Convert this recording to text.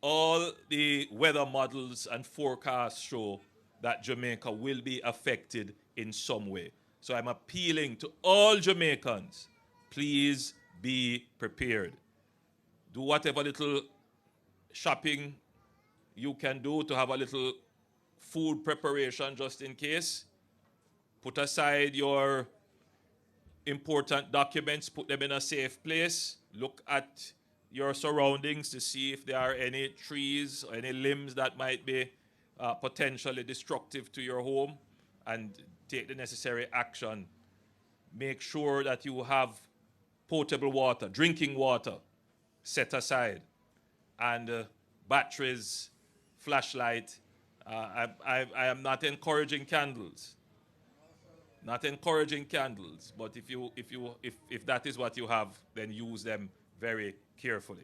all the weather models and forecasts show that Jamaica will be affected in some way. So I'm appealing to all Jamaicans, please be prepared. Do whatever little shopping you can do to have a little food preparation just in case. Put aside your important documents, put them in a safe place. Look at your surroundings to see if there are any trees or any limbs that might be potentially destructive to your home, and take the necessary action. Make sure that you have potable water, drinking water set aside, and batteries, flashlight. I am not encouraging candles. Not encouraging candles, but if that is what you have, then use them very carefully.